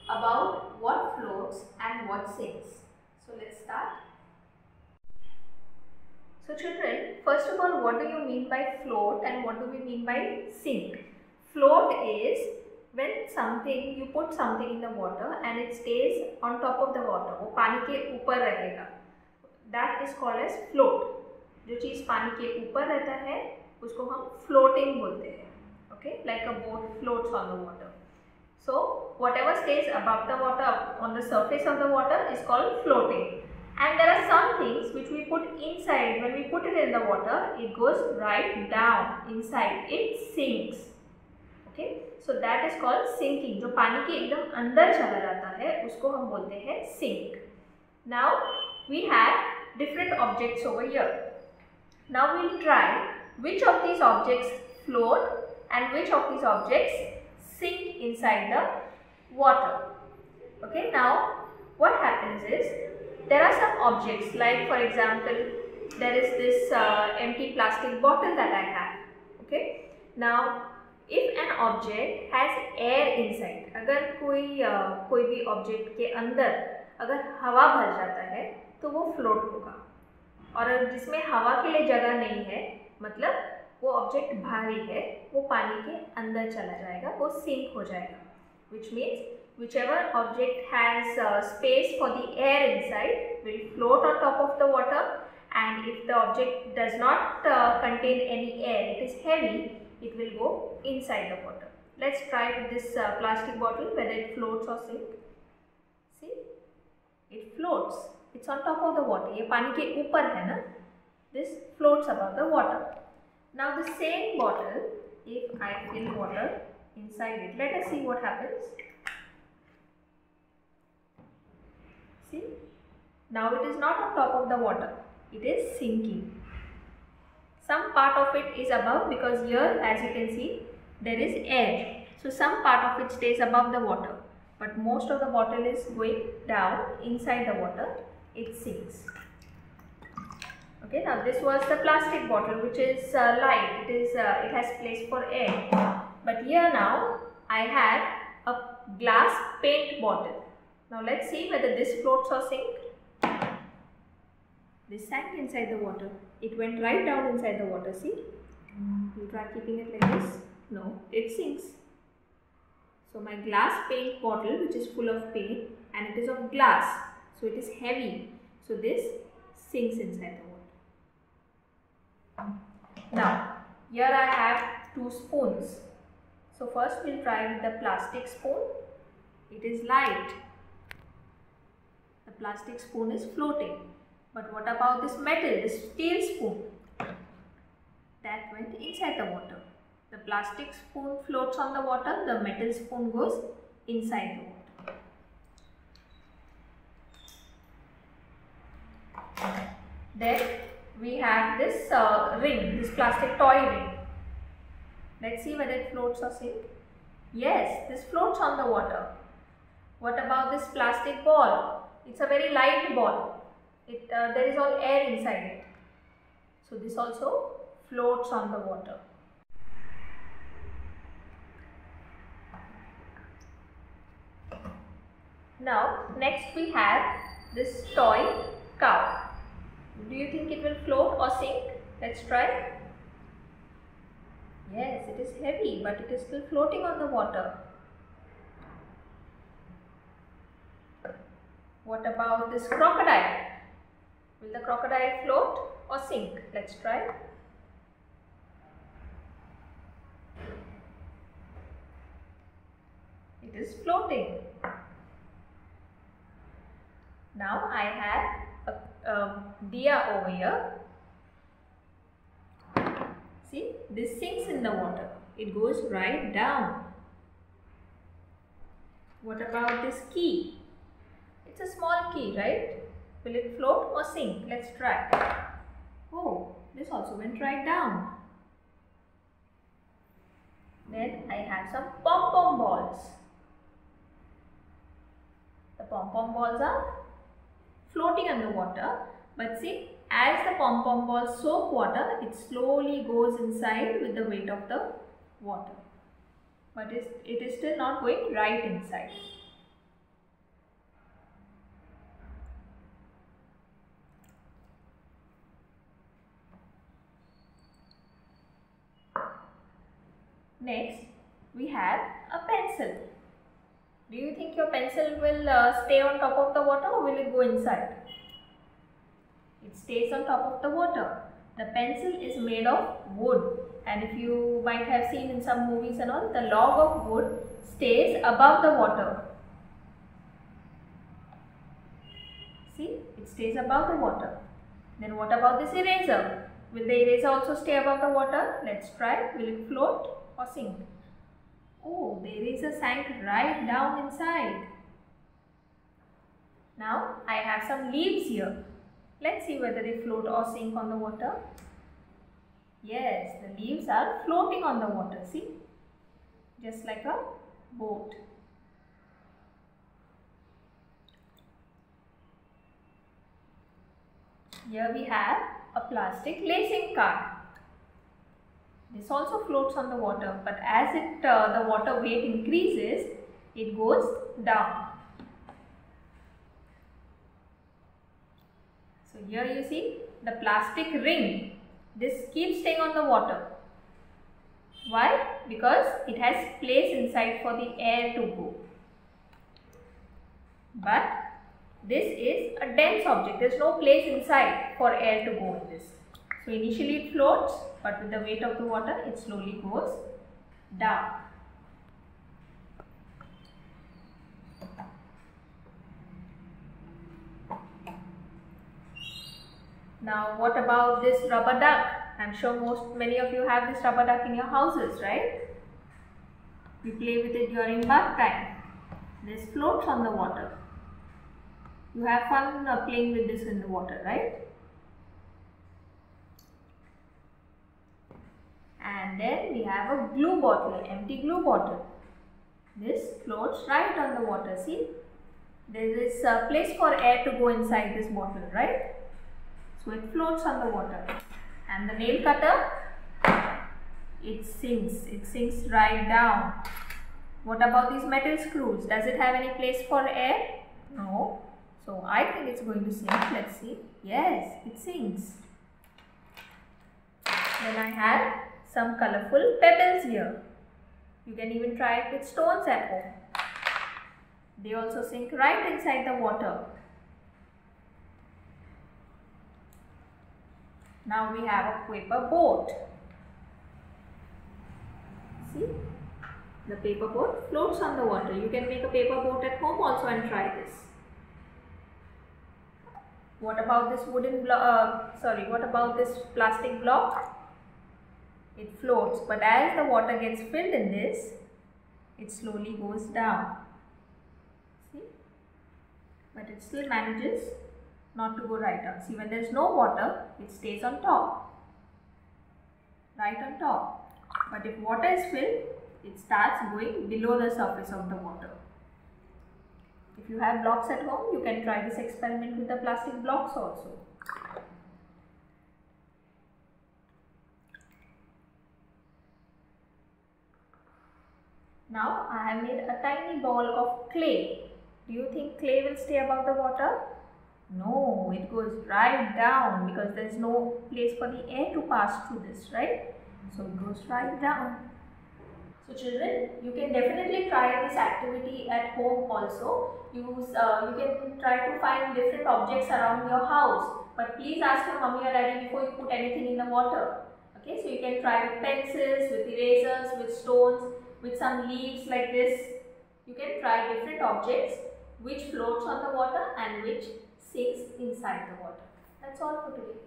about what floats and what sinks. So let's start. So children, first of all, what do you mean by float and what do we mean by sink? Float is when you put something in the water and it stays on top of the water, वो पानी के ऊपर रहेगा. That is called as float. जो चीज़ पानी के ऊपर रहता है उसको हम floating बोलते हैं. Okay, like a boat floats on the water. So whatever stays above the water, on the surface of the water, is called floating. And there are some things which we put inside. When we put it in the water, it goes right down inside. It sinks. Okay, so that is called sinking. जो पानी के एकदम अंदर चला जाता है उसको हम बोलते हैं sink. Now we have different objects over here. Now we will try which of these objects float and which of these objects sink inside the water. Okay, now what happens is there are some objects, like for example there is this empty plastic bottle that I have. Okay, now if an object has air inside, अगर कोई भी object के अंदर अगर हवा भर जाता है तो वो float होगा, और जिसमें हवा के लिए जगह नहीं है मतलब वो ऑब्जेक्ट भारी है, वो पानी के अंदर चला जाएगा, वो सिंक हो जाएगा. Which means whichever object has space for the air inside will float on top of the water, and if the object does not contain any air, it is heavy, it will go inside the water. Let's try with this plastic bottle whether it floats or sinks. See, it floats. It's on top of the water. ये पानी के ऊपर है ना. This floats above the water. Now the same bottle, if I fill water inside it, let us see what happens. See, now it is not on top of the water. It is sinking. Some part of it is above because here, as you can see, there is air. So some part of it stays above the water, but most of the bottle is going down inside the water. It sinks. Okay, now this was the plastic bottle which is light. It has place for air. But here now I have a glass paint bottle. Now let's see whether this floats or sinks. This sank inside the water. It went right down inside the water. See? You try keeping it like this. No, it sinks. So my glass paint bottle, which is full of paint, and it is of glass, so it is heavy. So this sinks inside the water. Now here I have two spoons. So first we'll try with the plastic spoon. It is light. The plastic spoon is floating. But what about this metal, this steel spoon? That went inside the water. The plastic spoon floats on the water, the metal spoon goes inside the water. Then we have this ring, this plastic toy ring. Let's see whether it floats or sinks. Yes, this floats on the water. What about this plastic ball? It's a very light ball. There is all air inside it. So this also floats on the water. Now next we have this toy cow. Do you think it will float or sink? Let's try. Yes, it is heavy, but it is still floating on the water. What about this crocodile? Will the crocodile float or sink? Let's try. It is floating. Now I have a diya over here. See, this sinks in the water. It goes right down. What about this key? It's a small key, right? Will it float or sink? Let's try. Oh, this also went right down. Then I have some pom-pom balls. The pom-pom balls are floating on the water, but see, as the pom-pom balls soak water, it slowly goes inside with the weight of the water. But it is still not going right inside. Next, we have a pencil. Do you think your pencil will stay on top of the water or will it go inside? It stays on top of the water. The pencil is made of wood, and if you might have seen in some movies and all, the log of wood stays above the water. See, it stays above the water. Then what about this eraser? Will the eraser also stay above the water? Let's try. Will it float or sink? Oh, the eraser sank right down inside. Now I have some leaves here. Let's see whether they float or sink on the water. Yes, the leaves are floating on the water. See? Just like a boat. Here we have a plastic racing car. This also floats on the water, but as the water weight increases, it goes down. So here you see the plastic ring. This keeps staying on the water. Why? Because it has place inside for the air to go. But this is a dense object. There is no place inside for air to go in this. So initially it floats, but with the weight of the water, it slowly goes down. Now what about this rubber duck? I am sure many of you have this rubber duck in your houses, right? We play with it during bath time. This floats on the water. You have fun playing with this in the water, right? And then we have a glue bottle, empty glue bottle. This floats right on the water. See, there is a place for air to go inside this bottle, right? So it floats on the water. And the nail cutter, it sinks right down. What about these metal screws? Does it have any place for air? No. So I think it's going to sink. Let's see. Yes, it sinks. Then I have some colorful pebbles here. You can even try it with stones at home. They also sink right inside the water. Now we have a paper boat. See? The paper boat floats on the water. You can make a paper boat at home also and try this. What about this what about this plastic block? It floats, but as the water gets filled in this, it slowly goes down. See? But it still manages not to go right down. See, when there is no water, it stays on top. Right on top. But if water is filled, it starts going below the surface of the water. If you have blocks at home, you can try this experiment with the plastic blocks also. Now I have made a tiny ball of clay. Do you think clay will stay above the water? No, it goes right down because there is no place for the air to pass through this, right? So it goes right down. So children, you can definitely try this activity at home also. You can try to find different objects around your house, but please ask your mommy or daddy before you put anything in the water. Okay, so you can try with pencils, with erasers, with stones, with some leaves like this. You can try different objects which floats on the water and which sinks inside the water. That's all for today.